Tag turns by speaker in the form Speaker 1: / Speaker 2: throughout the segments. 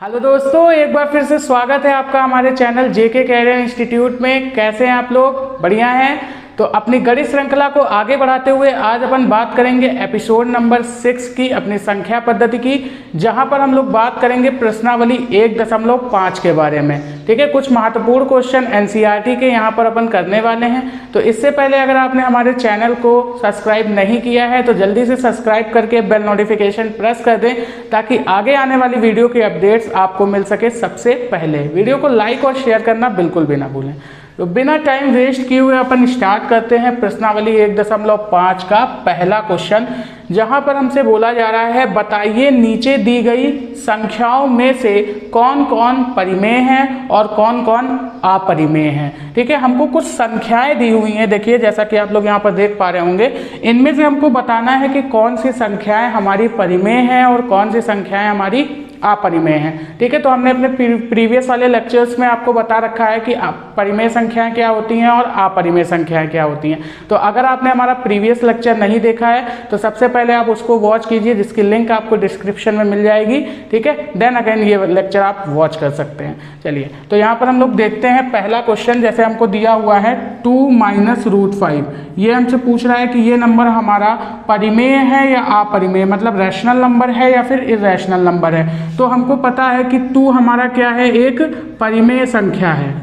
Speaker 1: Hello दोस्तों, एक बार फिर से स्वागत है आपका हमारे चैनल जेके कैरियर इंस्टीट्यूट में। कैसे हैं आप लोग? बढ़िया हैं। तो अपनी गणित श्रृंखला को आगे बढ़ाते हुए आज अपन बात करेंगे एपिसोड नंबर 6 की, अपनी संख्या पद्धति की, जहां पर हम लोग बात करेंगे प्रश्नावली 1.5 के बारे में। ठीक है, कुछ महत्वपूर्ण क्वेश्चन एनसीईआरटी के यहाँ पर अपन करने वाले हैं। तो इससे पहले अगर आपने हमारे चैनल को सब्सक्राइब नहीं किया है तो जल्दी से सब्सक्राइब करके बेल नोटिफिकेशन प्रेस कर दें, ताकि आगे आने वाली वीडियो की अपडेट्स आपको मिल सके सबसे पहले। वीडियो को लाइक और शेयर करना बिल्कुल भी ना भूलें। तो बिना टाइम वेस्ट किए हुए अपन स्टार्ट करते हैं प्रश्नावली 1.5 का पहला क्वेश्चन, जहां पर हमसे बोला जा रहा है बताइए नीचे दी गई संख्याओं में से कौन कौन परिमेय हैं और कौन कौन अपरिमेय हैं। ठीक है, हमको कुछ संख्याएं दी हुई हैं। देखिए, जैसा कि आप लोग यहां पर देख पा रहे होंगे, इनमें से हमको बताना है कि कौन सी संख्याएं हमारी परिमेय हैं और कौन सी संख्याएं हमारी अपरिमेय हैं। ठीक है, तो हमने अपने प्रीवियस वाले लेक्चर्स में आपको बता रखा है कि परिमेय संख्याएं क्या होती हैं और अपरिमेय संख्याएं क्या होती हैं। तो अगर आपने हमारा प्रीवियस लेक्चर नहीं देखा है तो सबसे पहले आप उसको वॉच कीजिए, जिसकी लिंक आपको डिस्क्रिप्शन में मिल जाएगी। ठीक है, देन अगेन ये लेक्चर आप वॉच कर सकते हैं। चलिए, तो यहाँ पर हम लोग देखते हैं पहला क्वेश्चन। जैसे हमको दिया हुआ है 2 - √5, ये हमसे पूछ रहा है कि ये नंबर हमारा परिमेय है या अपरिमेय, मतलब रैशनल नंबर है या फिर इरेशनल नंबर है। तो हमको पता है कि 2 हमारा क्या है, एक परिमेय संख्या है।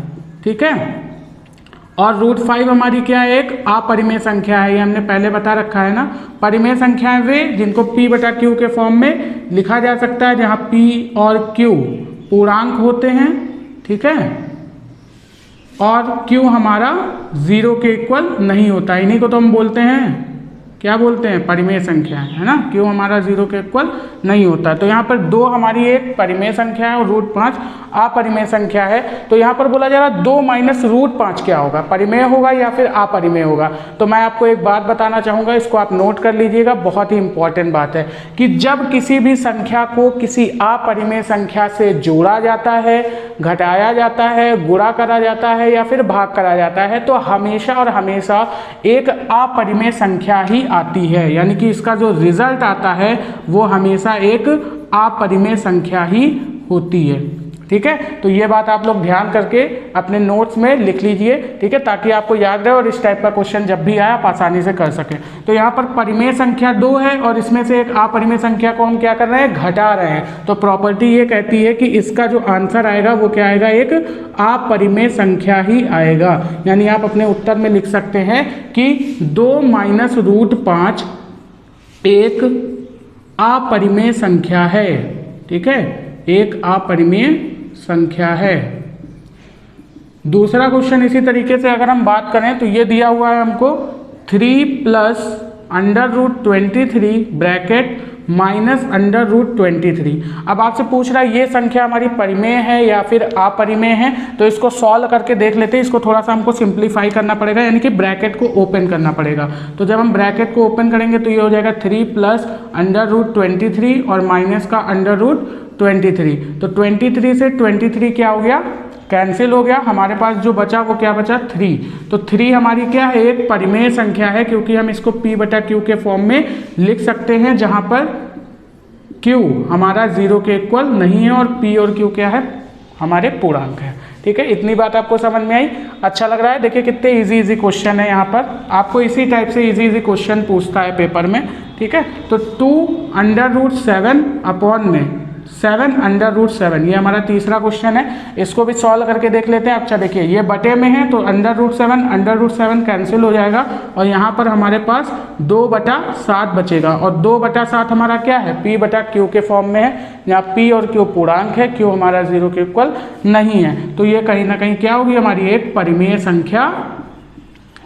Speaker 1: ठीक है, और √5 हमारी क्या है, एक अपरिमेय संख्या है। ये हमने पहले बता रखा है ना। परिमेय संख्याएं वे जिनको p/q के फॉर्म में लिखा जा सकता है, जहाँ p और q पूर्णांक होते हैं। ठीक है, और q हमारा 0 के इक्वल नहीं होता। इन्हीं को तो हम बोलते हैं, क्या बोलते हैं, परिमेय संख्या है ना। q हमारा 0 के इक्वल नहीं होता है। तो यहाँ पर 2 हमारी एक परिमेय संख्या है और √5 अपरिमेय संख्या है। तो यहाँ पर बोला जा रहा है 2 - √5 क्या होगा, परिमेय होगा या फिर अपरिमेय होगा। तो मैं आपको एक बात बताना चाहूँगा, इसको आप नोट कर लीजिएगा, बहुत ही इंपॉर्टेंट बात है कि जब किसी भी संख्या को किसी अपरिमेय संख्या से जोड़ा जाता है, घटाया जाता है, गुणा करा जाता है या फिर भाग करा जाता है, तो हमेशा और हमेशा एक अपरिमेय संख्या ही आती है। यानी कि इसका जो रिजल्ट आता है वो हमेशा एक अपरिमेय संख्या ही होती है। ठीक है, तो ये बात आप लोग ध्यान करके अपने नोट्स में लिख लीजिए। ठीक है, ताकि आपको याद रहे और इस टाइप का क्वेश्चन जब भी आए आप आसानी से कर सकें। तो यहाँ पर परिमेय संख्या 2 है और इसमें से एक अपरिमेय संख्या को हम क्या कर रहे हैं, घटा रहे हैं। तो प्रॉपर्टी ये कहती है कि इसका जो आंसर आएगा वो क्या आएगा, एक अपरिमेय संख्या ही आएगा। यानी आप अपने उत्तर में लिख सकते हैं कि 2 - √5 एक अपरिमेय संख्या है। ठीक है, एक अपरिमेय संख्या है। दूसरा क्वेश्चन इसी तरीके से अगर हम बात करें तो ये दिया हुआ है हमको 3 + √23 ब्रैकेट -√23। अब आपसे पूछ रहा है ये संख्या हमारी परिमेय है या फिर अपरिमेय है। तो इसको सॉल्व करके देख लेते हैं। इसको थोड़ा सा हमको सिंप्लीफाई करना पड़ेगा, यानी कि ब्रैकेट को ओपन करना पड़ेगा। तो जब हम ब्रैकेट को ओपन करेंगे तो ये हो जाएगा 3 + √23 और माइनस का √23। तो 23 से 23 क्या हो गया, कैंसिल हो गया। हमारे पास जो बचा वो क्या बचा, 3। तो 3 हमारी क्या है, एक परिमेय संख्या है, क्योंकि हम इसको p/q के फॉर्म में लिख सकते हैं, जहां पर q हमारा 0 के इक्वल नहीं है और p और q क्या है, हमारे पूर्णांक है। ठीक है, इतनी बात आपको समझ में आई? अच्छा लग रहा है? देखिए कितने इजी क्वेश्चन है। यहाँ पर आपको इसी टाइप से इजी क्वेश्चन पूछता है पेपर में। ठीक है, तो 2 √7 अपॉन में 7 √7, ये हमारा तीसरा क्वेश्चन है। इसको भी सॉल्व करके देख लेते हैं। अच्छा देखिए, ये बटे में है तो √7 कैंसिल हो जाएगा और यहाँ पर हमारे पास 2/7 बचेगा। और 2/7 हमारा क्या है, p/q के फॉर्म में है, यहाँ p और q पूर्णांक है, q हमारा 0 के इक्वल नहीं है। तो ये कहीं ना कहीं क्या होगी, हमारी एक परिमेय संख्या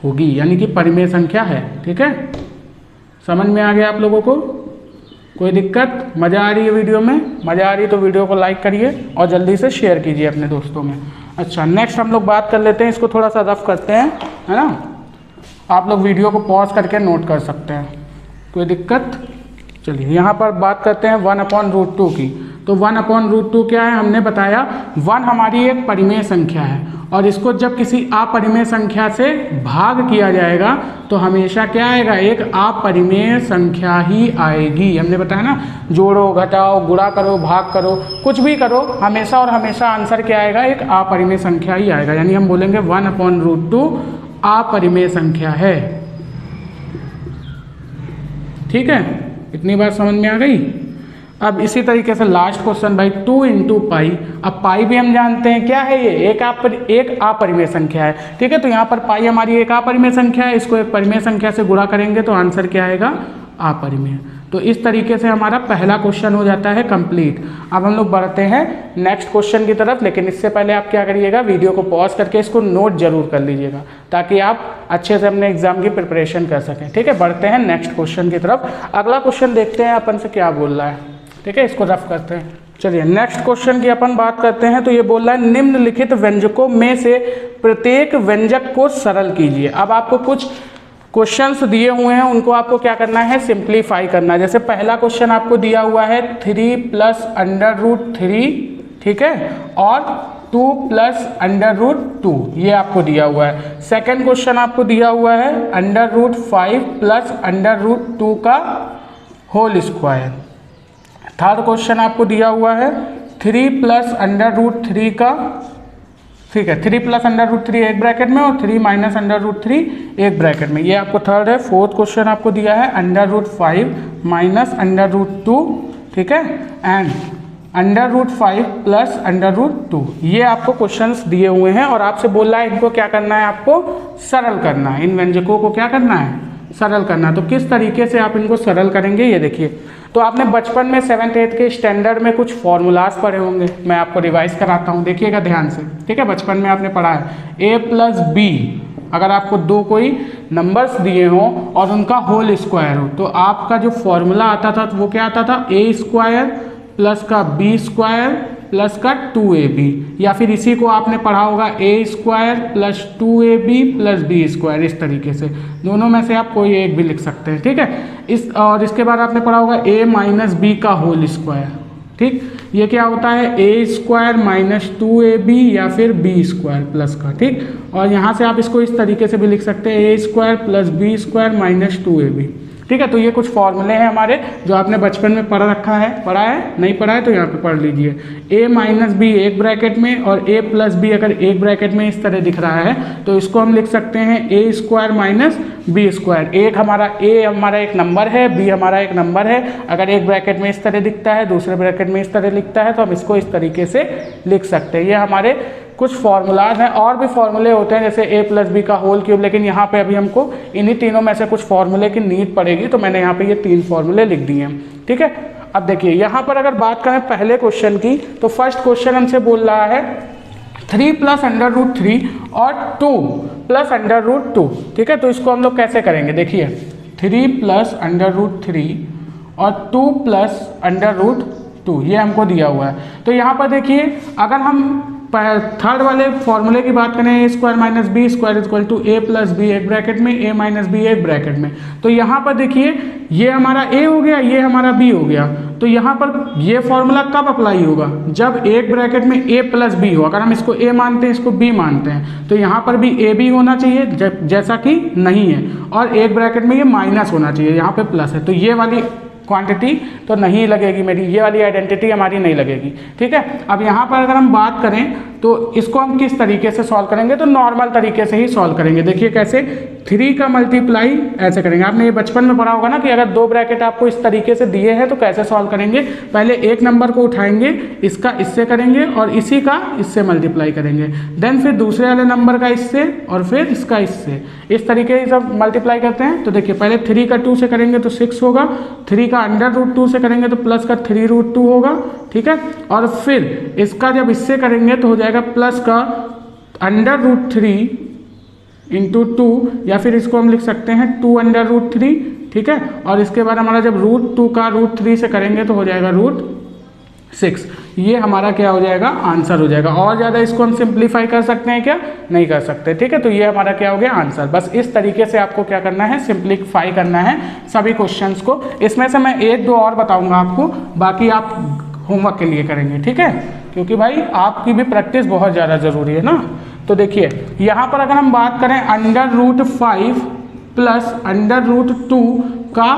Speaker 1: होगी, यानी कि परिमेय संख्या है। ठीक है, समझ में आ गया आप लोगों को? कोई दिक्कत? मज़ा आ रही है वीडियो में? मज़ा आ रही है तो वीडियो को लाइक करिए और जल्दी से शेयर कीजिए अपने दोस्तों में। अच्छा, नेक्स्ट हम लोग बात कर लेते हैं। इसको थोड़ा सा रफ करते हैं, है ना। आप लोग वीडियो को पॉज करके नोट कर सकते हैं, कोई दिक्कत? चलिए, यहाँ पर बात करते हैं 1/√2 की। तो 1/√2 क्या है, हमने बताया 1 हमारी एक परिमेय संख्या है और इसको जब किसी अपरिमेय संख्या से भाग किया जाएगा तो हमेशा क्या आएगा, एक अपरिमेय संख्या ही आएगी। हमने बताया ना, जोड़ो, घटाओ, गुणा करो, भाग करो, कुछ भी करो, हमेशा और हमेशा आंसर क्या आएगा, एक अपरिमेय संख्या ही आएगा। यानी हम बोलेंगे 1/√2 अपरिमेय संख्या है। ठीक है, इतनी बात समझ में आ गई। अब इसी तरीके से लास्ट क्वेश्चन भाई, 2 × पाई। अब पाई भी हम जानते हैं क्या है, ये एक अपरिमेय संख्या है। ठीक है, तो यहाँ पर पाई हमारी एक अपरिमेय संख्या है, इसको एक परिमेय संख्या से गुणा करेंगे तो आंसर क्या आएगा, अपरिमेय। तो इस तरीके से हमारा पहला क्वेश्चन हो जाता है कंप्लीट। अब हम लोग बढ़ते हैं नेक्स्ट क्वेश्चन की तरफ, लेकिन इससे पहले आप क्या करिएगा, वीडियो को पॉज करके इसको नोट जरूर कर लीजिएगा ताकि आप अच्छे से अपने एग्जाम की प्रिपरेशन कर सकें। ठीक है, बढ़ते हैं नेक्स्ट क्वेश्चन की तरफ। अगला क्वेश्चन देखते हैं अपन से क्या बोल रहा है। ठीक है, इसको रफ करते हैं। चलिए नेक्स्ट क्वेश्चन की अपन बात करते हैं। तो ये बोल रहा है निम्नलिखित व्यंजकों में से प्रत्येक व्यंजक को सरल कीजिए। अब आपको कुछ क्वेश्चंस दिए हुए हैं, उनको आपको क्या करना है, सिंप्लीफाई करना है। जैसे पहला क्वेश्चन आपको दिया हुआ है 3 + √3, ठीक है, और 2 + √2, ये आपको दिया हुआ है। सेकंड क्वेश्चन आपको दिया हुआ है √5 + √2 का होल स्क्वायर। थर्ड क्वेश्चन आपको दिया हुआ है 3 + √3 का, ठीक है, 3 + √3 एक ब्रैकेट में और 3 - √3 एक ब्रैकेट में, ये आपको थर्ड है। फोर्थ क्वेश्चन आपको दिया है √5 - √2, ठीक है, एंड √5 + √2, ये आपको क्वेश्चंस दिए हुए हैं और आपसे बोल रहा है इनको क्या करना है, आपको सरल करना है। इन व्यंजकों को क्या करना है, सरल करना है। तो किस तरीके से आप इनको सरल करेंगे, ये देखिए। तो आपने बचपन में 7th 8th के स्टैंडर्ड में कुछ फॉर्मूलाज पढ़े होंगे, मैं आपको रिवाइज कराता हूँ, देखिएगा ध्यान से। ठीक है, बचपन में आपने पढ़ा है a + b, अगर आपको दो कोई नंबर्स दिए हों और उनका होल स्क्वायर हो तो आपका जो फॉर्मूला आता था वो क्या आता था, a² + का b² + का 2ab, या फिर इसी को आपने पढ़ा होगा a² + 2ab + b², इस तरीके से। दोनों में से आप कोई एक भी लिख सकते हैं। ठीक है, और इसके बाद आपने पढ़ा होगा a - b का होल स्क्वायर। ठीक, ये क्या होता है, a² - 2ab या फिर b² प्लस का। ठीक, और यहाँ से आप इसको इस तरीके से भी लिख सकते हैं, a² + b² - 2ab। ठीक है, तो ये कुछ फॉर्मूले हैं हमारे जो आपने बचपन में पढ़ रखा है, पढ़ा है, नहीं पढ़ा है तो यहाँ पे पढ़ लीजिए। a - b एक ब्रैकेट में और a + b अगर एक ब्रैकेट में इस तरह दिख रहा है तो इसको हम लिख सकते हैं a² - b²। एक हमारा a हमारा एक नंबर है, b हमारा एक नंबर है। अगर एक ब्रैकेट में इस तरह दिखता है, दूसरे ब्रैकेट में इस तरह लिखता है तो हम इसको इस तरीके से लिख सकते हैं। ये हमारे कुछ फॉर्मूलाज हैं, और भी फॉर्मूले होते हैं जैसे a + b का होल क्यूब, लेकिन यहाँ पे अभी हमको इन्हीं तीनों में से कुछ फॉर्मूले की नीड पड़ेगी तो मैंने यहाँ पे ये 3 फॉर्मूले लिख दिए हैं। ठीक है, अब देखिए यहाँ पर अगर बात करें पहले क्वेश्चन की, तो फर्स्ट क्वेश्चन हमसे बोल रहा है 3 + √3 और 2 + √2। ठीक है, तो इसको हम लोग कैसे करेंगे, देखिए 3 + √3 और 2 + √2, ये हमको दिया हुआ है। तो यहाँ पर देखिए, अगर हम थर्ड वाले फॉर्मूले की बात करें, a² - b² = a + b एक ब्रैकेट में, a - b एक ब्रैकेट में, तो यहाँ पर देखिए ये हमारा a हो गया, ये हमारा b हो गया। तो यहाँ पर ये फॉर्मूला कब अप्लाई होगा, जब एक ब्रैकेट में a + b हो। अगर हम इसको a मानते हैं, इसको b मानते हैं, तो यहाँ पर भी a b होना चाहिए जैसा कि नहीं है, और एक ब्रैकेट में ये माइनस होना चाहिए, यहाँ पे प्लस है, तो ये वाली क्वांटिटी तो नहीं लगेगी मेरी, ये वाली आइडेंटिटी हमारी नहीं लगेगी। ठीक है, अब यहाँ पर अगर हम बात करें तो इसको हम किस तरीके से सॉल्व करेंगे, तो नॉर्मल तरीके से ही सॉल्व करेंगे। देखिए कैसे, 3 का मल्टीप्लाई ऐसे करेंगे। आपने ये बचपन में पढ़ा होगा ना कि अगर 2 ब्रैकेट आपको इस तरीके से दिए हैं तो कैसे सॉल्व करेंगे। पहले एक नंबर को उठाएंगे, इसका इससे करेंगे और इसी का इससे मल्टीप्लाई करेंगे, देन फिर दूसरे वाले नंबर का इससे और फिर इसका इससे, इस तरीके से सब मल्टीप्लाई करते हैं। तो देखिए पहले 3 का 2 से करेंगे तो 6 होगा, 3 का √2 से करेंगे तो प्लस का 3√2 होगा। ठीक है, और फिर इसका जब इससे करेंगे तो हो जाएगा प्लस का √3 × 2, या फिर इसको हम लिख सकते हैं 2 √3। ठीक है, और इसके बाद हमारा जब √2 का √3 से करेंगे तो हो जाएगा √6। ये हमारा क्या हो जाएगा, आंसर हो जाएगा। और ज़्यादा इसको हम सिंप्लीफाई कर सकते हैं क्या, नहीं कर सकते। ठीक है, तो ये हमारा क्या हो गया, आंसर। बस इस तरीके से आपको क्या करना है, सिंप्लीफाई करना है सभी क्वेश्चंस को। इसमें से मैं 1-2 और बताऊंगा आपको, बाकी आप होमवर्क के लिए करेंगे, ठीक है, क्योंकि भाई आपकी भी प्रैक्टिस बहुत ज़्यादा ज़रूरी है ना। तो देखिए यहाँ पर अगर हम बात करें √5 प्लस √2 का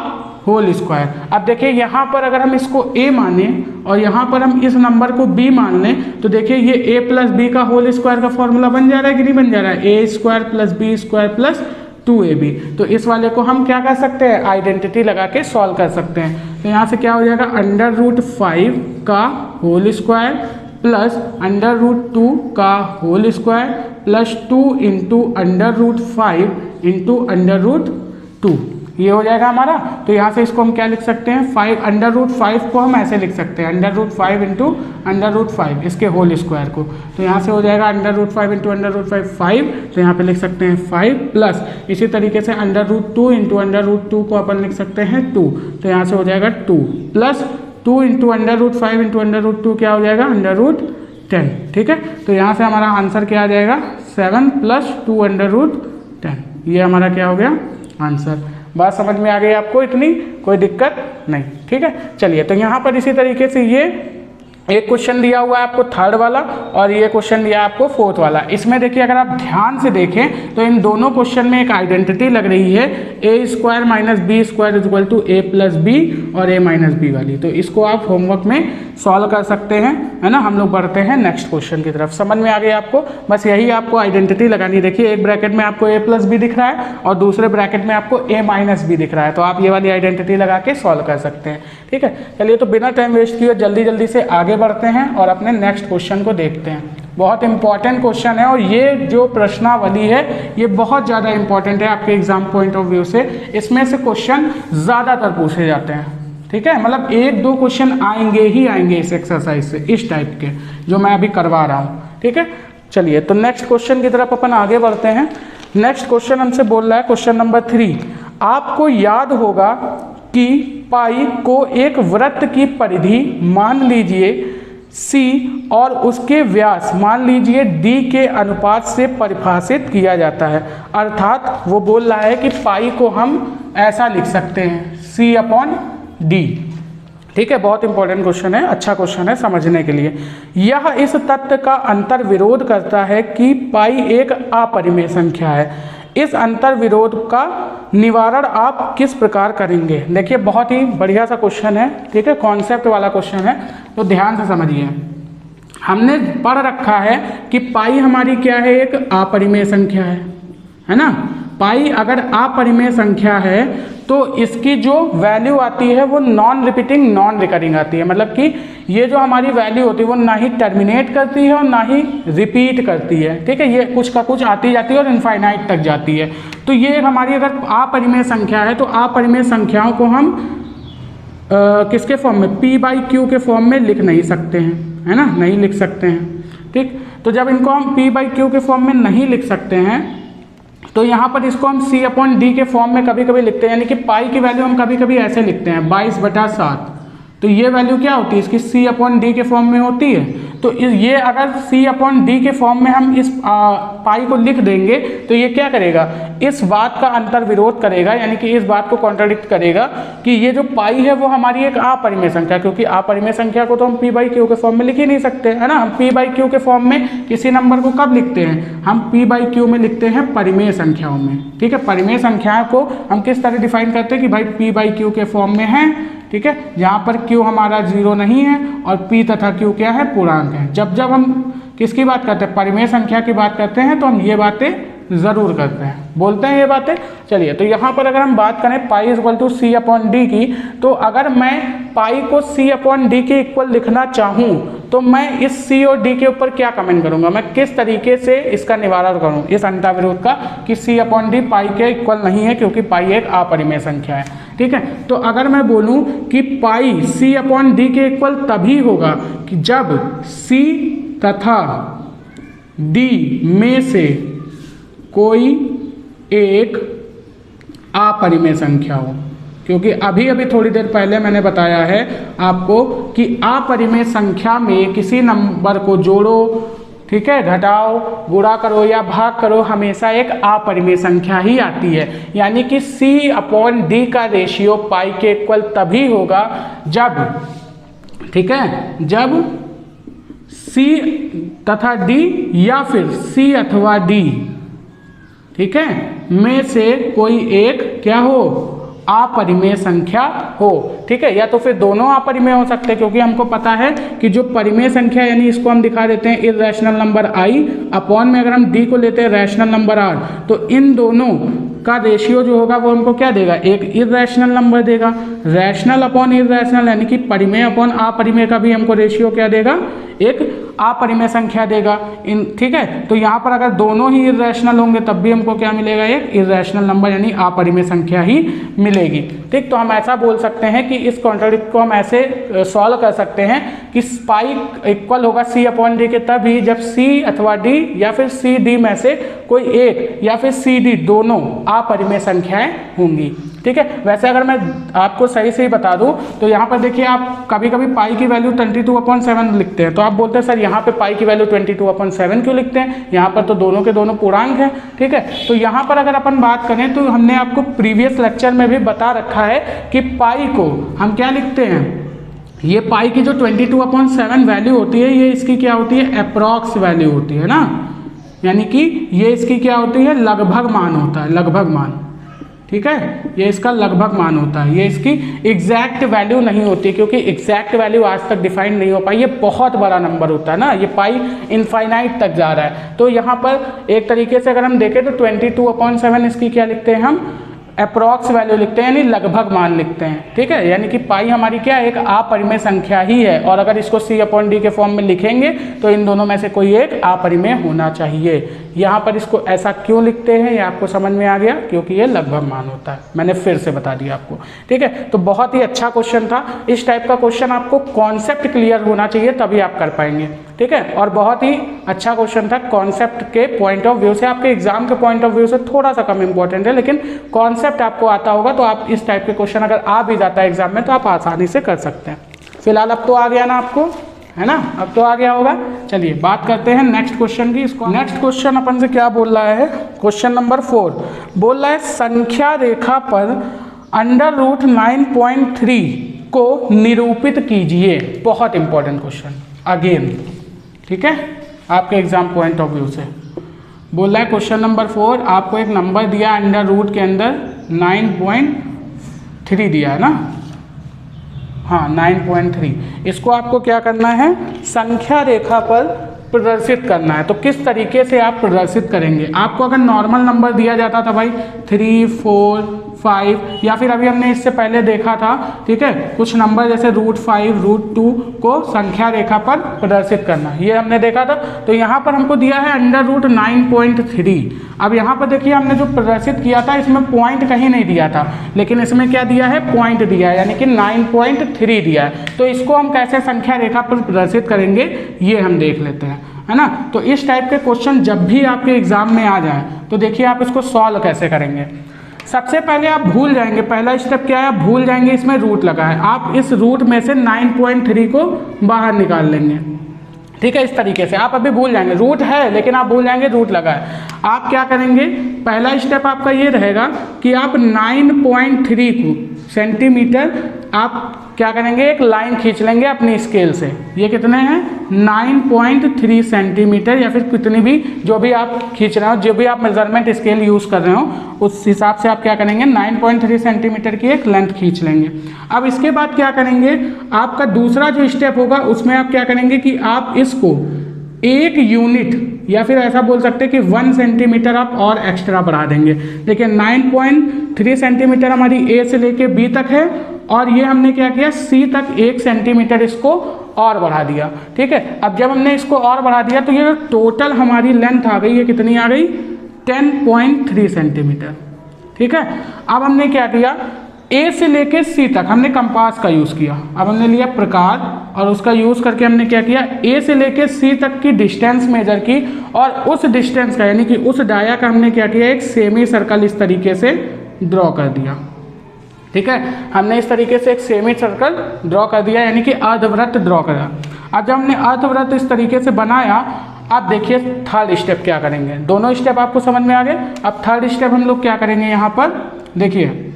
Speaker 1: होल स्क्वायर। अब देखिए यहाँ पर अगर हम इसको a माने और यहाँ पर हम इस नंबर को b मान लें तो देखिए ये a प्लस बी का होल स्क्वायर का फॉर्मूला बन जा रहा है कि नहीं बन जा रहा है, a square plus b square plus 2ab। तो इस वाले को हम क्या कर सकते हैं, आइडेंटिटी लगा के सॉल्व कर सकते हैं। तो यहाँ से क्या हो जाएगा, √5 का होल स्क्वायर प्लस √2 का whole square plus 2 into √5 into √2, ये हो जाएगा हमारा। तो यहाँ से इसको हम क्या लिख सकते हैं, 5 को हम ऐसे लिख सकते हैं √5 इंटू √5 इसके होल स्क्वायर को। तो यहाँ से हो जाएगा √5 इंटू √5 5, तो यहाँ पे लिख सकते हैं 5 प्लस इसी तरीके से √2 इंटू √2 को अपन लिख सकते हैं 2, तो यहाँ से हो जाएगा 2 प्लस 2 इंटू √5 इंटू √2 क्या हो जाएगा √10, ठीक है। तो यहाँ से हमारा आंसर क्या आ जाएगा 7 प्लस 2 √10, ये हमारा क्या हो गया आंसर। बात समझ में आ गई आपको, इतनी कोई दिक्कत नहीं, ठीक है। चलिए तो यहाँ पर इसी तरीके से ये एक क्वेश्चन दिया हुआ है आपको थर्ड वाला और ये क्वेश्चन दिया है आपको फोर्थ वाला। इसमें देखिए अगर आप ध्यान से देखें तो इन दोनों क्वेश्चन में एक आइडेंटिटी लग रही है, a square minus b square is equal to a plus b और a माइनस बी वाली। तो इसको आप होमवर्क में सॉल्व कर सकते हैं, है ना। हम लोग बढ़ते हैं नेक्स्ट क्वेश्चन की तरफ। समझ में आ गई आपको, बस यही आपको आइडेंटिटी लगानी। देखिए एक ब्रैकेट में आपको a प्लस बी दिख रहा है और दूसरे ब्रैकेट में आपको a माइनस बी दिख रहा है, तो आप ये वाली आइडेंटिटी लगा के सॉल्व कर सकते हैं, ठीक है। चलिए तो बिना टाइम वेस्ट किए जल्दी जल्दी से आगे बढ़ते हैं और अपने नेक्स्ट क्वेश्चन को देखते हैं। बहुत इंपॉर्टेंट क्वेश्चन है और ये जो प्रश्नावली है ये बहुत ज़्यादा इंपॉर्टेंट है आपके एग्जाम पॉइंट ऑफ व्यू से। इसमें से क्वेश्चन ज़्यादातर पूछे जाते हैं, ठीक है, मतलब 1-2 क्वेश्चन आएंगे ही आएंगे इस एक्सरसाइज से, इस टाइप के जो मैं अभी करवा रहा हूँ, ठीक है। चलिए तो नेक्स्ट क्वेश्चन की तरफ अपन आगे बढ़ते हैं। नेक्स्ट क्वेश्चन हमसे बोल रहा है क्वेश्चन नंबर 3। आपको याद होगा कि पाई को एक वृत्त की परिधि मान लीजिए C और उसके व्यास मान लीजिए D के अनुपात से परिभाषित किया जाता है। अर्थात वो बोल रहा है कि पाई को हम ऐसा लिख सकते हैं C/D, ठीक है। बहुत इंपॉर्टेंट क्वेश्चन है, अच्छा क्वेश्चन है समझने के लिए। यह इस तथ्य का अंतर विरोध करता है कि पाई एक अपरिमेय संख्या है। इस अंतर विरोध का निवारण आप किस प्रकार करेंगे। देखिए बहुत ही बढ़िया सा क्वेश्चन है, ठीक है, कॉन्सेप्ट वाला क्वेश्चन है, तो ध्यान से समझिए। हमने पढ़ रखा है कि पाई हमारी क्या है, एक अपरिमेय संख्या है ना। पाई अगर अपरिमेय संख्या है तो इसकी जो वैल्यू आती है वो नॉन रिपीटिंग नॉन रिकरिंग आती है। मतलब कि ये जो हमारी वैल्यू होती है वो ना ही टर्मिनेट करती है और ना ही रिपीट करती है, ठीक है। ये कुछ का कुछ आती जाती है और इनफाइनाइट तक जाती है। तो ये हमारी अगर अपरिमेय संख्या है तो अपरिमेय संख्याओं को हम किसके फॉर्म में, p/q के फॉर्म में लिख नहीं सकते हैं, है ना, नहीं लिख सकते हैं, ठीक। तो जब इनको हम p/q के फॉर्म में नहीं लिख सकते हैं तो यहाँ पर इसको हम C/D के फॉर्म में कभी कभी लिखते हैं, यानी कि पाई की वैल्यू हम कभी कभी ऐसे लिखते हैं 22/7। तो ये वैल्यू क्या होती है, इसकी C/D के फॉर्म में होती है। तो ये अगर C/D के फॉर्म में हम इस पाई को लिख देंगे तो ये क्या करेगा, इस बात का अंतर विरोध करेगा, यानी कि इस बात को कॉन्ट्राडिक्ट करेगा कि ये जो पाई है वो हमारी एक अपरिमेय संख्या, क्योंकि अपरिमेय संख्या को तो हम p/q के फॉर्म में लिख ही नहीं सकते, है ना। हम p/q के फॉर्म में किसी नंबर को कब लिखते हैं, हम p/q में लिखते हैं परिमेय संख्याओं में, ठीक है। परिमेय संख्याओं को हम किस तरह डिफाइन करते हैं कि भाई p/q के फॉर्म में है, ठीक है, जहाँ पर q हमारा 0 नहीं है और p तथा q क्या है, पूर्णांक है। जब जब हम किसकी बात करते हैं, परिमेय संख्या की बात करते हैं, तो हम ये बातें ज़रूर करते हैं, बोलते हैं ये बातें। चलिए तो यहाँ पर अगर हम बात करें पाई इक्वल टू C/D की, तो अगर मैं पाई को C/D के इक्वल लिखना चाहूँ तो मैं इस C और D के ऊपर क्या कमेंट करूँगा, मैं किस तरीके से इसका निवारण करूँ इस अंतर विरोध का कि C/D पाई के इक्वल नहीं है, क्योंकि पाई एक अपरिमेय संख्या है, ठीक है। तो अगर मैं बोलूँ कि पाई C/D के इक्वल तभी होगा कि जब C तथा D में से कोई एक अपरिमेय संख्या हो, क्योंकि अभी अभी थोड़ी देर पहले मैंने बताया है आपको कि अपरिमेय संख्या में किसी नंबर को जोड़ो, ठीक है, घटाओ, गुणा करो या भाग करो, हमेशा एक अपरिमेय संख्या ही आती है। यानी कि C/D का रेशियो पाई के इक्वल तभी होगा जब ठीक है, जब C तथा D या फिर C अथवा D, ठीक है, में से कोई एक क्या हो, अपरिमेय संख्या हो। ठीक है, या तो फिर दोनों अपरिमेय हो सकते हैं, क्योंकि हमको पता है कि जो परिमेय संख्या, यानी इसको हम दिखा देते हैं इर्रेशनल नंबर I अपॉन में अगर हम D को लेते हैं रैशनल नंबर R, तो इन दोनों का रेशियो जो होगा वो हमको क्या देगा, एक इर्रेशनल नंबर देगा। रैशनल अपॉन इर्रेशनल यानी कि परिमेय अपॉन अपरिमेय का भी हमको रेशियो क्या देगा, एक अपरिमेय संख्या देगा। ठीक है, तो यहाँ पर अगर दोनों ही इर्रेशनल होंगे तब भी हमको क्या मिलेगा, एक इर्रेशनल नंबर यानी अपरिमेय संख्या ही मिलेगी। ठीक, तो हम ऐसा बोल सकते हैं कि इस कॉन्ट्राडिक्ट को हम ऐसे सॉल्व कर सकते हैं कि पाई इक्वल होगा C अपॉन D के तभी जब C अथवा D या फिर C D में से कोई एक या फिर C D दोनों अपरिमेय संख्याएं होंगी। ठीक है, वैसे अगर मैं आपको सही से ही बता दूं तो यहाँ पर देखिए, आप कभी कभी पाई की वैल्यू 22/7 लिखते हैं, तो आप बोलते हैं सर यहाँ पे पाई की वैल्यू 22/7 क्यों लिखते हैं, यहाँ पर तो दोनों के दोनों पूर्णांक हैं। ठीक है, तो यहाँ पर अगर अपन बात करें तो हमने आपको प्रीवियस लेक्चर में भी बता रखा है कि पाई को हम क्या लिखते हैं, ये पाई की जो 22/7 वैल्यू होती है, ये इसकी क्या होती है, अप्रॉक्स वैल्यू होती है ना, यानी कि ये इसकी क्या होती है, लगभग मान होता है, लगभग मान। ठीक है, ये इसका लगभग मान होता है, ये इसकी एग्जैक्ट वैल्यू नहीं होती, क्योंकि एग्जैक्ट वैल्यू आज तक डिफाइन नहीं हो पाई, ये बहुत बड़ा नंबर होता है ना, ये पाई इनफाइनाइट तक जा रहा है। तो यहाँ पर एक तरीके से अगर हम देखें तो 22/7 इसकी क्या लिखते हैं हम, अप्रॉक्स वैल्यू लिखते हैं, यानी लगभग मान लिखते हैं। ठीक है, यानी कि पाई हमारी क्या एक अपरिमेय संख्या ही है, और अगर इसको C अपॉन D के फॉर्म में लिखेंगे तो इन दोनों में से कोई एक अपरिमेय होना चाहिए। यहाँ पर इसको ऐसा क्यों लिखते हैं ये आपको समझ में आ गया, क्योंकि ये लगभग मान होता है, मैंने फिर से बता दिया आपको। ठीक है, तो बहुत ही अच्छा क्वेश्चन था। इस टाइप का क्वेश्चन आपको कॉन्सेप्ट क्लियर होना चाहिए तभी आप कर पाएंगे। ठीक है, और बहुत ही अच्छा क्वेश्चन था, कॉन्सेप्ट के पॉइंट ऑफ व्यू से, आपके एग्जाम के पॉइंट ऑफ व्यू से थोड़ा सा कम इंपॉर्टेंट है, लेकिन कॉन्सेप्ट आपको आता होगा तो आप इस टाइप के क्वेश्चन अगर आ भी जाता है एग्जाम में तो आप आसानी से कर सकते हैं। फिलहाल अब तो आ गया ना आपको, है ना, अब तो आ गया होगा। चलिए बात करते हैं नेक्स्ट क्वेश्चन की। इसको नेक्स्ट क्वेश्चन अपन से क्या बोल रहा है, क्वेश्चन नंबर 4 बोल रहा है संख्या रेखा पर √9.3 को निरूपित कीजिए। बहुत इंपॉर्टेंट क्वेश्चन अगेन, ठीक है, आपके एग्जाम पॉइंट ऑफ व्यू से बोल रहा है। क्वेश्चन नंबर 4 आपको एक नंबर दिया √ के अंदर 9.3 दिया है ना, हाँ 9.3। इसको आपको क्या करना है, संख्या रेखा पर प्रदर्शित करना है। तो किस तरीके से आप प्रदर्शित करेंगे, आपको अगर नॉर्मल नंबर दिया जाता था भाई 3, 4, 5 या फिर अभी हमने इससे पहले देखा था, ठीक है, कुछ नंबर जैसे √5, √2 को संख्या रेखा पर प्रदर्शित करना, ये हमने देखा था। तो यहाँ पर हमको दिया है √9.3। अब यहाँ पर देखिए हमने जो प्रदर्शित किया था इसमें पॉइंट कहीं नहीं दिया था, लेकिन इसमें क्या दिया है, पॉइंट दिया है, यानी कि 9.3 दिया है। तो इसको हम कैसे संख्या रेखा पर प्रदर्शित करेंगे ये हम देख लेते हैं, है ना। तो इस टाइप के क्वेश्चन जब भी आपके एग्जाम में आ जाए तो देखिए आप इसको सॉल्व कैसे करेंगे। सबसे पहले आप भूल जाएंगे, पहला स्टेप क्या है, आप भूल जाएंगे इसमें रूट लगा है, आप इस रूट में से 9.3 को बाहर निकाल लेंगे। ठीक है, इस तरीके से आप अभी भूल जाएंगे, रूट है लेकिन आप भूल जाएंगे रूट लगा है। आप क्या करेंगे, पहला स्टेप आपका ये रहेगा कि आप 9.3 को सेंटीमीटर आप क्या करेंगे, एक लाइन खींच लेंगे अपनी स्केल से। ये कितने हैं, 9.3 सेंटीमीटर, या फिर कितनी भी जो भी आप खींच रहे हो, जो भी आप मेजरमेंट स्केल यूज़ कर रहे हो उस हिसाब से आप क्या करेंगे, 9.3 सेंटीमीटर की एक लेंथ खींच लेंगे। अब इसके बाद क्या करेंगे, आपका दूसरा जो स्टेप होगा उसमें आप क्या करेंगे कि आप इसको 1 यूनिट या फिर ऐसा बोल सकते हैं कि 1 सेंटीमीटर आप और एक्स्ट्रा बढ़ा देंगे। देखिए 9.3 सेंटीमीटर हमारी A से लेके B तक है, और ये हमने क्या किया, C तक 1 सेंटीमीटर इसको और बढ़ा दिया। ठीक है, अब जब हमने इसको और बढ़ा दिया तो ये टोटल हमारी लेंथ आ गई, ये कितनी आ गई, 10.3 सेंटीमीटर। ठीक है, अब हमने क्या किया, A से लेके C तक हमने कंपास का यूज़ किया। अब हमने लिया प्रकार और उसका यूज़ करके हमने क्या किया, A से लेके C तक की डिस्टेंस मेजर की, और उस डिस्टेंस का यानी कि उस डाया का हमने क्या किया, एक सेमी सर्कल इस तरीके से ड्रॉ कर दिया। ठीक है, हमने इस तरीके से एक सेमी सर्कल ड्रॉ कर दिया, यानी कि अर्धवृत्त ड्रॉ करा। अब जब हमने अर्धवृत्त इस तरीके से बनाया, अब देखिए थर्ड स्टेप क्या करेंगे, दोनों स्टेप आपको समझ में आ गए। अब थर्ड स्टेप हम लोग क्या करेंगे, यहाँ पर देखिए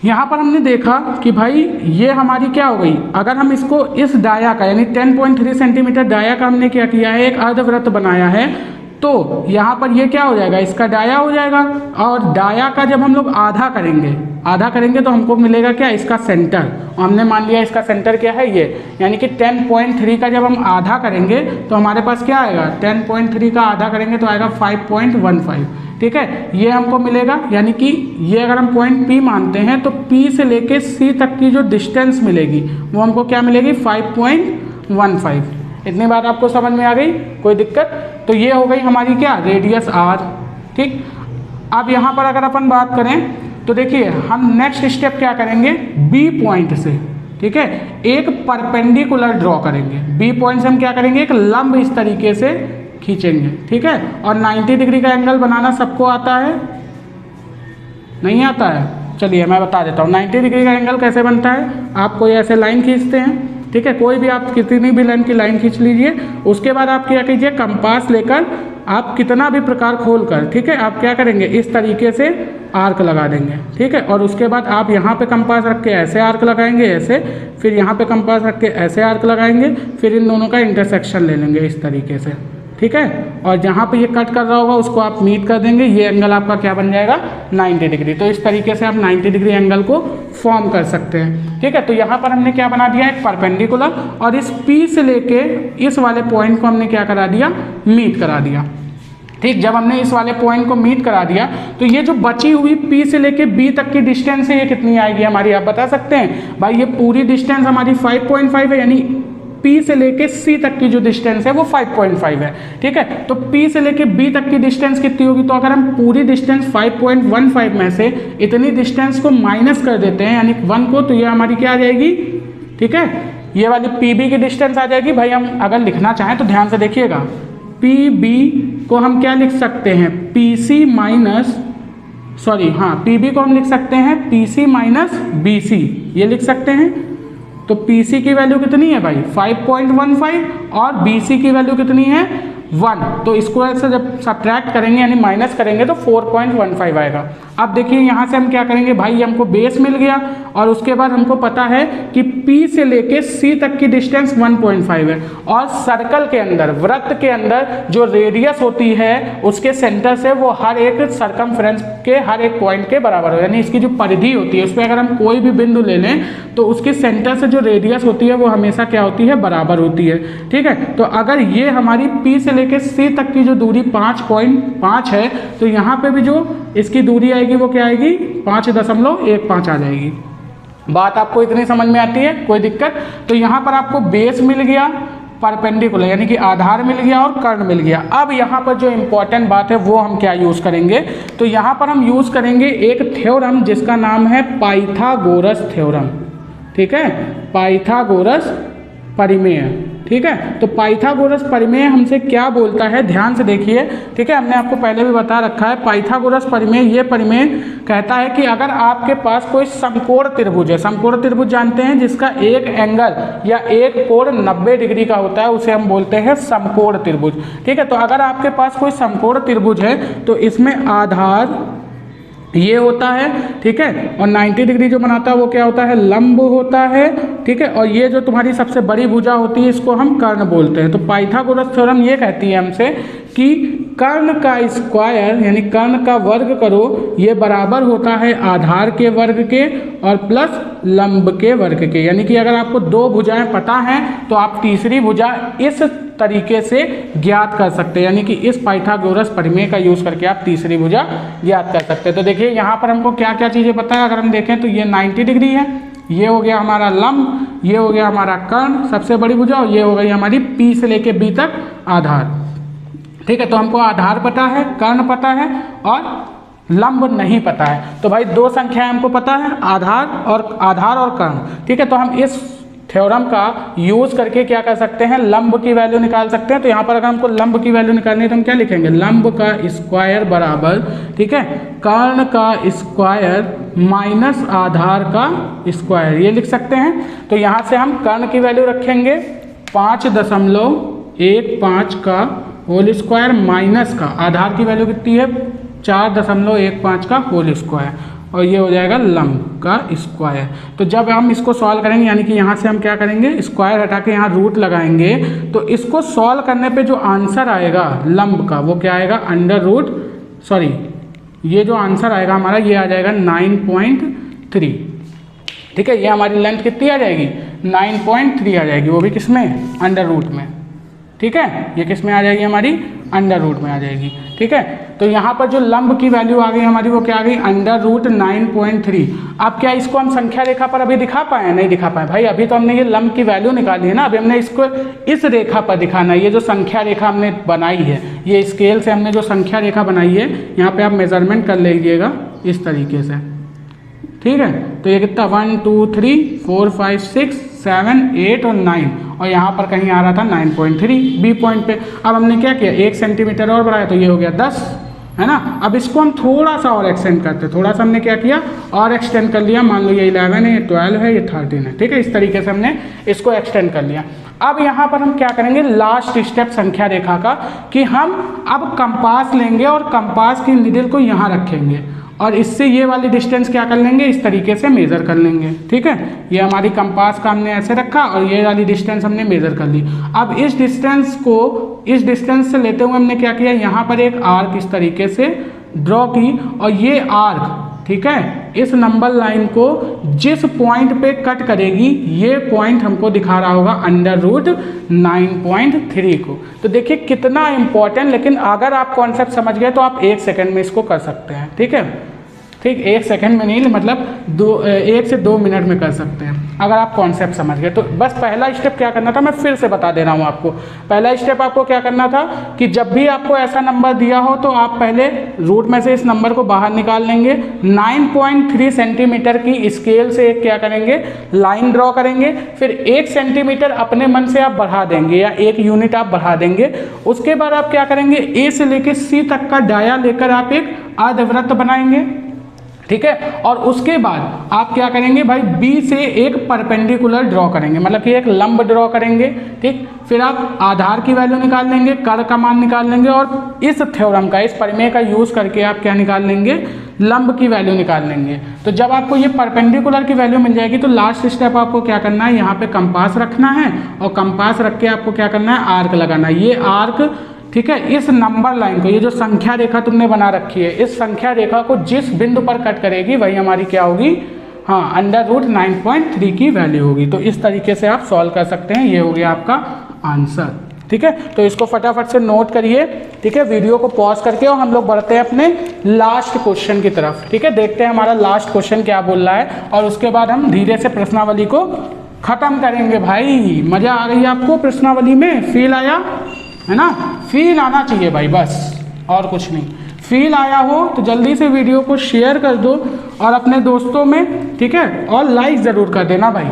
Speaker 1: यहाँ पर हमने देखा कि भाई ये हमारी क्या हो गई, अगर हम इसको इस डाया का यानी 10.3 सेंटीमीटर डाया का हमने क्या किया है, एक अर्धवृत्त बनाया है, तो यहाँ पर ये क्या हो जाएगा, इसका डाया हो जाएगा। और डाया का जब हम लोग आधा करेंगे तो हमको मिलेगा क्या, इसका सेंटर। और हमने मान लिया इसका सेंटर क्या है, ये, यानी कि 10.3 का जब हम आधा करेंगे तो हमारे पास क्या आएगा, 10.3 का आधा करेंगे तो आएगा 5.15। ठीक है, ये हमको मिलेगा। यानी कि ये अगर हम पॉइंट P मानते हैं तो P से लेके C तक की जो डिस्टेंस मिलेगी वो हमको क्या मिलेगी, 5.15। इतनी बात आपको समझ में आ गई, कोई दिक्कत? तो ये हो गई हमारी क्या, रेडियस R। ठीक, अब यहाँ पर अगर अपन बात करें तो देखिए हम नेक्स्ट स्टेप क्या करेंगे, B पॉइंट से, ठीक है, एक परपेंडिकुलर ड्रॉ करेंगे। B पॉइंट से हम क्या करेंगे, एक लंब इस तरीके से खींचेंगे। ठीक है, और 90 डिग्री का एंगल बनाना सबको आता है, नहीं आता है? चलिए मैं बता देता हूँ 90 डिग्री का एंगल कैसे बनता है। आप कोई ऐसे लाइन खींचते हैं, ठीक है, कोई भी आप कितनी भी लेंथ की लाइन खींच लीजिए। उसके बाद आप क्या कीजिए, कंपास लेकर आप कितना भी प्रकार खोलकर, ठीक है, आप क्या करेंगे, इस तरीके से आर्क लगा देंगे। ठीक है, और उसके बाद आप यहाँ पे कंपास रख के ऐसे आर्क लगाएंगे, ऐसे, फिर यहाँ पे कंपास रख के ऐसे आर्क लगाएंगे, फिर इन दोनों का इंटरसेक्शन ले लेंगे इस तरीके से। ठीक है, और जहाँ पे ये कट कर रहा होगा उसको आप मीट कर देंगे, ये एंगल आपका क्या बन जाएगा, 90 डिग्री। तो इस तरीके से आप 90 डिग्री एंगल को फॉर्म कर सकते हैं। ठीक है, तो यहाँ पर हमने क्या बना दिया, एक परपेंडिकुलर, और इस P से लेके इस वाले पॉइंट को हमने क्या करा दिया, मीट करा दिया। ठीक, जब हमने इस वाले पॉइंट को मीट करा दिया तो ये जो बची हुई P से लेके B तक की डिस्टेंस है ये कितनी आएगी हमारी, आप बता सकते हैं? भाई ये पूरी डिस्टेंस हमारी 5.5 है, यानी P से लेके C तक की जो डिस्टेंस है वो 5.5 है। ठीक है, तो P से लेके B तक की डिस्टेंस कितनी होगी, तो अगर हम पूरी डिस्टेंस 5.15 में से इतनी डिस्टेंस को माइनस कर देते हैं यानी 1 को, तो ये हमारी क्या आ जाएगी, ठीक है, ये वाली PB की डिस्टेंस आ जाएगी। भाई हम अगर लिखना चाहें तो ध्यान से देखिएगा, PB को हम क्या लिख सकते हैं, PC माइनस, सॉरी हाँ, PB को हम लिख सकते हैं PC माइनस BC, ये लिख सकते हैं। तो PC की वैल्यू कितनी है भाई, 5.15, और BC की वैल्यू कितनी है, 1। तो स्क्वायर से जब सब्ट्रैक्ट करेंगे यानी माइनस करेंगे तो 4.15 आएगा। अब देखिए यहाँ से हम क्या करेंगे, भाई हमको बेस मिल गया, और उसके बाद हमको पता है कि P से लेके C तक की डिस्टेंस 1.5 है, और सर्कल के अंदर, वृत्त के अंदर जो रेडियस होती है उसके सेंटर से वो हर एक सरकमफ्रेंस के हर एक पॉइंट के बराबर हो, यानी इसकी जो परिधि होती है उस पर अगर हम कोई भी बिंदु ले लें तो उसके सेंटर से जो रेडियस होती है वो हमेशा क्या होती है, बराबर होती है। ठीक है, तो अगर ये हमारी P से लेके C तक की जो दूरी 5.5 है तो यहाँ पे भी जो इसकी दूरी आएगी वो क्या आएगी, 5.15 आ जाएगी। बात आपको इतनी समझ में आती है, कोई दिक्कत? तो यहाँ पर आपको बेस मिल गया, परपेंडिकुलर यानी कि आधार मिल गया, और कर्ण मिल गया। अब यहाँ पर जो इम्पोर्टेंट बात है वो हम क्या यूज़ करेंगे, तो यहाँ पर हम यूज़ करेंगे एक थ्योरम जिसका नाम है पाइथागोरस थ्योरम। ठीक है, पाइथागोरस परिमेय। ठीक है, तो पाइथागोरस परिमेय हमसे क्या बोलता है, ध्यान से देखिए। ठीक है, हमने आपको पहले भी बता रखा है पाइथागोरस परिमेय, ये परिमेय कहता है कि अगर आपके पास कोई समकोण त्रिभुज है, समकोण त्रिभुज जानते हैं जिसका एक एंगल या एक कोण 90 डिग्री का होता है, उसे हम बोलते हैं समकोण त्रिभुज। ठीक है, तो अगर आपके पास कोई समकोण त्रिभुज है तो इसमें आधार ये होता है, ठीक है, और 90 डिग्री जो बनाता है वो क्या होता है, लंब होता है। ठीक है, और ये जो तुम्हारी सबसे बड़ी भुजा होती है इसको हम कर्ण बोलते हैं। तो पाइथागोरस थ्योरम ये कहती है हमसे कि कर्ण का स्क्वायर यानी कर्ण का वर्ग करो, ये बराबर होता है आधार के वर्ग के और प्लस लंब के वर्ग के। यानी कि अगर आपको दो भुजाएं पता हैं तो आप तीसरी भुजा इस तरीके से ज्ञात कर सकते हैं, यानी कि इस पाइथागोरस परिमेय का यूज़ करके आप तीसरी भुजा ज्ञात कर सकते हैं। तो देखिए यहाँ पर हमको क्या क्या चीज़ें पता है, अगर हम देखें तो ये 90 डिग्री है, ये हो गया हमारा लंब, ये हो गया हमारा कर्ण सबसे बड़ी भुजा, और ये हो गई हमारी P से लेके B तक आधार। ठीक है, तो हमको आधार पता है, कर्ण पता है और लंब नहीं पता है। तो भाई दो संख्याएं हमको पता है, आधार और कर्ण। ठीक है, तो हम इस थ्योरम का यूज करके क्या कर सकते हैं, लंब की वैल्यू निकाल सकते हैं। तो यहाँ पर अगर हमको लंब की वैल्यू निकालनी है तो हम क्या लिखेंगे, लंब का स्क्वायर बराबर, ठीक है, कर्ण का स्क्वायर माइनस आधार का स्क्वायर, ये लिख सकते हैं। तो यहाँ से हम कर्ण की वैल्यू रखेंगे 5.15 का होल स्क्वायर माइनस का आधार की वैल्यू कितनी है 4.15 का होल स्क्वायर, और ये हो जाएगा लंब का स्क्वायर। तो जब हम इसको सॉल्व करेंगे यानी कि यहाँ से हम क्या करेंगे, स्क्वायर हटा के यहाँ रूट लगाएंगे, तो इसको सॉल्व करने पे जो आंसर आएगा लंब का वो क्या आएगा, ये जो आंसर आएगा हमारा ये आ जाएगा 9.3। ठीक है, ये हमारी लेंथ कितनी आ जाएगी, 9.3 आ जाएगी, वो भी किस में, अंडर रूट में। ठीक है, ये किस में आ जाएगी हमारी, अंडर रूट में आ जाएगी। ठीक है, तो यहाँ पर जो लंब की वैल्यू आ गई हमारी वो क्या आ गई, अंडर रूट 9.3। अब क्या इसको हम संख्या रेखा पर अभी दिखा पाए, नहीं दिखा पाए भाई, अभी तो हमने ये लंब की वैल्यू निकाली है ना, अभी हमने इसको इस रेखा पर दिखाना है। ये जो संख्या रेखा हमने बनाई है, ये स्केल से हमने जो संख्या रेखा बनाई है, यहाँ पे आप मेजरमेंट कर लीजिएगा इस तरीके से। ठीक है, तो ये कितना 1 2 3 4 5 6 7 8 और 9, और यहाँ पर कहीं आ रहा था 9.3 बी पॉइंट पे। अब हमने क्या किया, 1 सेंटीमीटर और बढ़ाया, तो ये हो गया 10, है ना। अब इसको हम थोड़ा सा और एक्सटेंड करते हैं, थोड़ा सा हमने क्या किया और एक्सटेंड कर लिया, मान लो ये 11 है, ये 12 है, ये 13 है। ठीक है, इस तरीके से हमने इसको एक्सटेंड कर लिया। अब यहाँ पर हम क्या करेंगे, लास्ट स्टेप संख्या रेखा का, कि हम अब कंपास लेंगे और कंपास की निडल को यहाँ रखेंगे और इससे ये वाली डिस्टेंस क्या कर लेंगे, इस तरीके से मेज़र कर लेंगे। ठीक है, ये हमारी कंपास का हमने ऐसे रखा और ये वाली डिस्टेंस हमने मेज़र कर ली। अब इस डिस्टेंस को इस डिस्टेंस से लेते हुए हमने क्या किया, यहाँ पर एक आर्क इस तरीके से ड्रॉ की, और ये आर्क, ठीक है, इस नंबर लाइन को जिस पॉइंट पे कट करेगी, ये पॉइंट हमको दिखा रहा होगा अंडर रूट 9.3 को। तो देखिए कितना इंपॉर्टेंट, लेकिन अगर आप कॉन्सेप्ट समझ गए तो आप 1 सेकंड में इसको कर सकते हैं। ठीक है, ठीक, 1 सेकंड में नहीं, मतलब 1 से 2 मिनट में कर सकते हैं अगर आप कॉन्सेप्ट समझ गए तो। बस पहला स्टेप क्या करना था, मैं फिर से बता दे रहा हूँ आपको। पहला स्टेप आपको क्या करना था कि जब भी आपको ऐसा नंबर दिया हो तो आप पहले रूट में से इस नंबर को बाहर निकाल लेंगे, 9.3 सेंटीमीटर की स्केल से एक क्या करेंगे, लाइन ड्रॉ करेंगे, फिर 1 सेंटीमीटर अपने मन से आप बढ़ा देंगे या 1 यूनिट आप बढ़ा देंगे। उसके बाद आप क्या करेंगे, ए से लेकर सी तक का डाया लेकर आप एक अर्धवृत्त बनाएंगे। ठीक है, और उसके बाद आप क्या करेंगे भाई, बी से एक परपेंडिकुलर ड्रॉ करेंगे, मतलब कि एक लंब ड्रॉ करेंगे। ठीक, फिर आप आधार की वैल्यू निकाल लेंगे, कर का मान निकाल लेंगे, और इस थ्योरम का, इस प्रमेय का यूज करके आप क्या निकाल लेंगे, लंब की वैल्यू निकाल लेंगे। तो जब आपको ये परपेंडिकुलर की वैल्यू मिल जाएगी तो लास्ट स्टेप आपको क्या करना है, यहाँ पे कंपास रखना है, और कंपास रख के आपको क्या करना है, आर्क लगाना है। ये आर्क, ठीक है, इस नंबर लाइन को, ये जो संख्या रेखा तुमने बना रखी है, इस संख्या रेखा को जिस बिंदु पर कट करेगी वही हमारी क्या होगी, हाँ, अंडर रूट 9.3 की वैल्यू होगी। तो इस तरीके से आप सॉल्व कर सकते हैं, ये हो गया आपका आंसर। ठीक है, तो इसको फटाफट से नोट करिए। ठीक है, वीडियो को पॉज करके और हम लोग बढ़ते हैं अपने लास्ट क्वेश्चन की तरफ। ठीक है, देखते हैं हमारा लास्ट क्वेश्चन क्या बोल रहा है, और उसके बाद हम धीरे से प्रश्नावली को खत्म करेंगे। भाई मजा आ गई आपको प्रश्नावली में, फील आया है ना, फील आना चाहिए भाई, बस और कुछ नहीं। फील आया हो तो जल्दी से वीडियो को शेयर कर दो और अपने दोस्तों में, ठीक है, और लाइक ज़रूर कर देना भाई।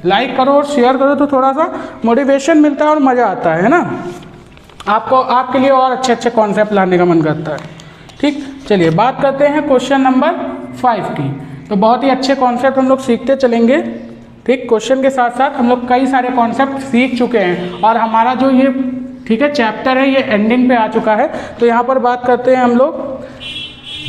Speaker 1: लाइक करो और शेयर करो तो थोड़ा सा मोटिवेशन मिलता है और मज़ा आता है ना, आपको, आपके लिए और अच्छे अच्छे कॉन्सेप्ट लाने का मन करता है। ठीक, चलिए बात करते हैं क्वेश्चन नंबर 5 की। तो बहुत ही अच्छे कॉन्सेप्ट हम लोग सीखते चलेंगे। ठीक, क्वेश्चन के साथ साथ हम लोग कई सारे कॉन्सेप्ट सीख चुके हैं और हमारा जो ये, ठीक है, चैप्टर है, ये एंडिंग पे आ चुका है। तो यहाँ पर बात करते हैं हम लोग,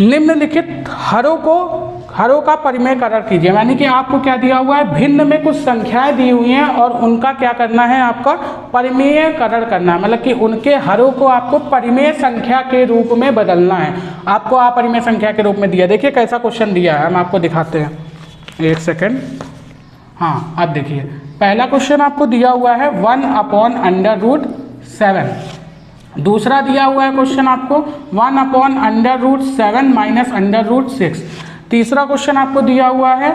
Speaker 1: निम्नलिखित हरों का परिमेयकरण कीजिए। यानी कि आपको क्या दिया हुआ है, भिन्न में कुछ संख्याएं दी हुई हैं और उनका क्या करना है, आपका परिमेयकरण करना है, मतलब कि उनके हरों को आपको परिमेय संख्या के रूप में बदलना है। आपको अपरिमेय संख्या के रूप में दिया, देखिए कैसा क्वेश्चन दिया है, हम आपको दिखाते हैं, 1 सेकेंड। हाँ, अब देखिए पहला क्वेश्चन आपको दिया हुआ है 1/√7। दूसरा दिया हुआ है क्वेश्चन आपको 1/√7 माइनस √6। तीसरा क्वेश्चन आपको दिया हुआ है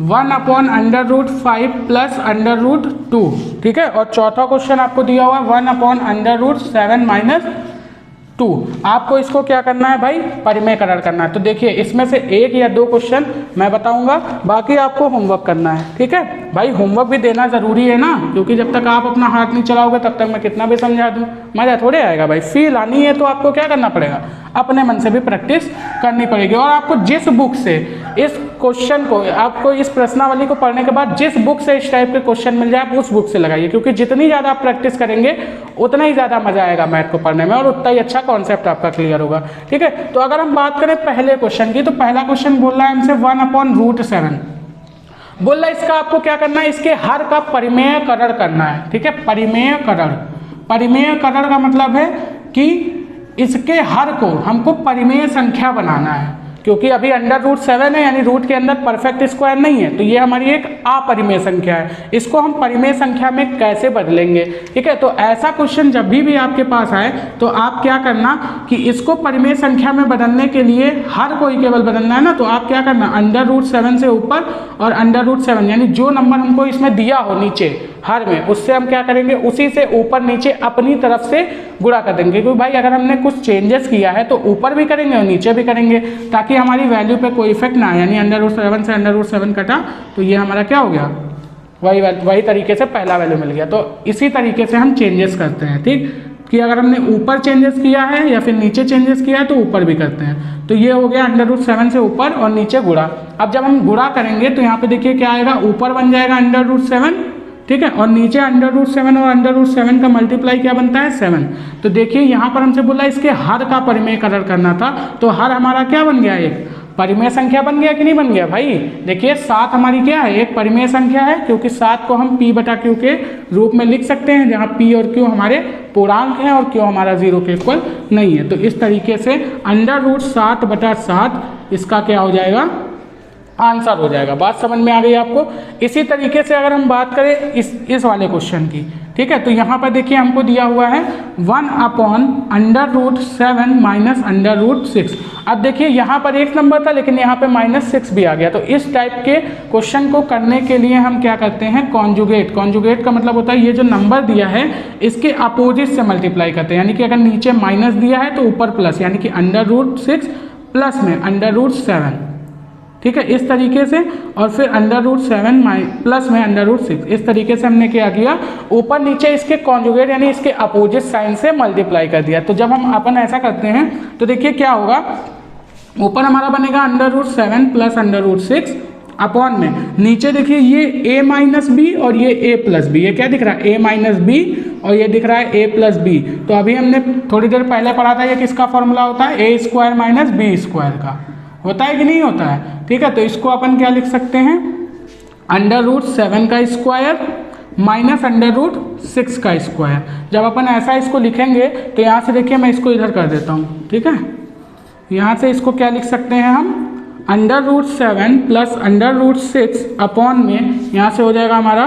Speaker 1: 1/√5 प्लस √2। ठीक है, और चौथा क्वेश्चन आपको दिया हुआ है 1/√7 माइनस 2। आपको इसको क्या करना है भाई, परिमेयकरण करना है। तो देखिए इसमें से 1 या 2 क्वेश्चन मैं बताऊंगा, बाकी आपको होमवर्क करना है। ठीक है भाई, होमवर्क भी देना ज़रूरी है ना, क्योंकि जब तक आप अपना हाथ नहीं चलाओगे तब तक मैं कितना भी समझा दूँ, मज़ा थोड़े आएगा भाई। फील आनी है तो आपको क्या करना पड़ेगा, अपने मन से भी प्रैक्टिस करनी पड़ेगी। और आपको जिस बुक से इस क्वेश्चन को, आपको इस प्रश्नावली को पढ़ने के बाद जिस बुक से इस टाइप के क्वेश्चन मिल जाए आप उस बुक से लगाइए, क्योंकि जितनी ज़्यादा आप प्रैक्टिस करेंगे उतना ही ज़्यादा मजा आएगा मैथ को पढ़ने में और उतना ही अच्छा कॉन्सेप्ट आपका क्लियर होगा। ठीक है, तो अगर हम बात करें पहले क्वेश्चन की, तो पहला क्वेश्चन बोल रहा है हमसे 1/√7 बोल रहा है इसका आपको क्या करना है, इसके हर का परिमेयकरण करना है। ठीक है, परिमेयकरण का मतलब है कि इसके हर को हमको परिमेय संख्या बनाना है, क्योंकि अभी √7 है यानी रूट के अंदर परफेक्ट स्क्वायर नहीं है, तो ये हमारी एक अपरिमेय संख्या है। इसको हम परिमेय संख्या में कैसे बदलेंगे। ठीक है, तो ऐसा क्वेश्चन जब भी आपके पास आए तो आप क्या करना कि इसको परिमेय संख्या में बदलने के लिए हर को ही केवल बदलना है ना, तो आप क्या करना √7 से ऊपर और √7 यानी जो नंबर हमको इसमें दिया हो नीचे हर में, उससे हम क्या करेंगे, उसी से ऊपर नीचे अपनी तरफ से गुणा कर देंगे। क्योंकि भाई अगर हमने कुछ चेंजेस किया है तो ऊपर भी करेंगे और नीचे भी करेंगे, ताकि हमारी वैल्यू पे कोई इफेक्ट ना आए। यानी √7 से √7 कटा तो ये हमारा क्या हो गया, वही तरीके से पहला वैल्यू मिल गया। तो इसी तरीके से हम चेंजेस करते हैं। ठीक, कि अगर हमने ऊपर चेंजेस किया है या फिर नीचे चेंजेस किया है तो ऊपर भी करते हैं। तो ये हो गया √7 से ऊपर और नीचे गुणा। अब जब हम गुणा करेंगे तो यहाँ पे देखिए क्या आएगा, ऊपर बन जाएगा √7, ठीक है, और नीचे √7 और √7 का मल्टीप्लाई क्या बनता है 7। तो देखिए यहाँ पर हमसे बोला इसके हर का परिमेयकरण करना था, तो हर हमारा क्या बन गया, एक परिमेय संख्या बन गया कि नहीं बन गया भाई। देखिए 7 हमारी क्या है, एक परिमेय संख्या है, क्योंकि 7 को हम p/q के रूप में लिख सकते हैं, जहाँ p और q हमारे पूर्णांक हैं और q हमारा 0 के इक्वल नहीं है। तो इस तरीके से √7/7 इसका क्या हो जाएगा, आंसर हो जाएगा। बात समझ में आ गई आपको। इसी तरीके से अगर हम बात करें इस वाले क्वेश्चन की, ठीक है, तो यहाँ पर देखिए हमको दिया हुआ है 1/√7 - √6। अब देखिए यहाँ पर एक नंबर था लेकिन यहाँ पे -6 भी आ गया। तो इस टाइप के क्वेश्चन को करने के लिए हम क्या करते हैं, कॉन्जुगेट का मतलब होता है ये जो नंबर दिया है इसके अपोजिट से मल्टीप्लाई करते हैं। यानी कि अगर नीचे माइनस दिया है तो ऊपर प्लस, यानी कि √6 प्लस में √7, ठीक है, इस तरीके से, और फिर √7 प्लस में √6। इस तरीके से हमने क्या किया, ऊपर नीचे इसके कॉन्जुगेट यानी इसके अपोजिट साइन से मल्टीप्लाई कर दिया। तो जब हम अपन ऐसा करते हैं तो देखिए क्या होगा, ऊपर हमारा बनेगा √7 प्लस √6 अपॉन में, नीचे देखिए ये a - b और ये a + b, ये क्या दिख रहा है, a - b और ये दिख रहा है a + b। तो अभी हमने थोड़ी देर पहले पढ़ा था ये किसका फॉर्मूला होता है, a² - b² का होता है कि नहीं होता है। ठीक है, तो इसको अपन क्या लिख सकते हैं, √7 का स्क्वायर माइनस √6 का स्क्वायर। जब अपन ऐसा इसको लिखेंगे तो यहाँ से देखिए मैं इसको इधर कर देता हूँ। ठीक है, यहाँ से इसको क्या लिख सकते हैं हम, √7 प्लस √6 अपॉन में, यहाँ से हो जाएगा हमारा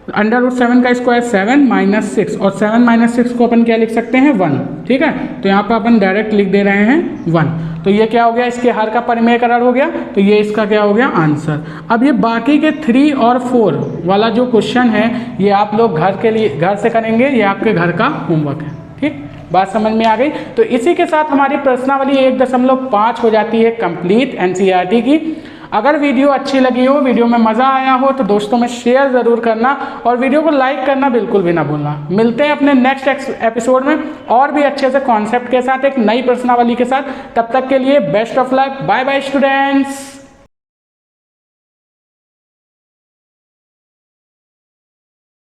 Speaker 1: √7 का स्क्वायर 7 - 6 और 7 - 6 को अपन क्या लिख सकते हैं 1। ठीक है, तो यहाँ पे अपन डायरेक्ट लिख दे रहे हैं 1। तो ये क्या हो गया, इसके हर का परिमेयकरण हो गया, तो ये इसका क्या हो गया आंसर। अब ये बाकी के 3 और 4 वाला जो क्वेश्चन है ये आप लोग घर से करेंगे, ये आपके घर का होमवर्क है। ठीक, बात समझ में आ गई। तो इसी के साथ हमारी प्रश्नावली 1.5 हो जाती है कंप्लीट एनसीईआरटी की। अगर वीडियो अच्छी लगी हो, वीडियो में मज़ा आया हो तो दोस्तों में शेयर ज़रूर करना और वीडियो को लाइक करना बिल्कुल भी ना भूलना। मिलते हैं अपने नेक्स्ट एपिसोड में और भी अच्छे से कॉन्सेप्ट के साथ, एक नई प्रश्नावली के साथ। तब तक के लिए best of luck, bye bye students.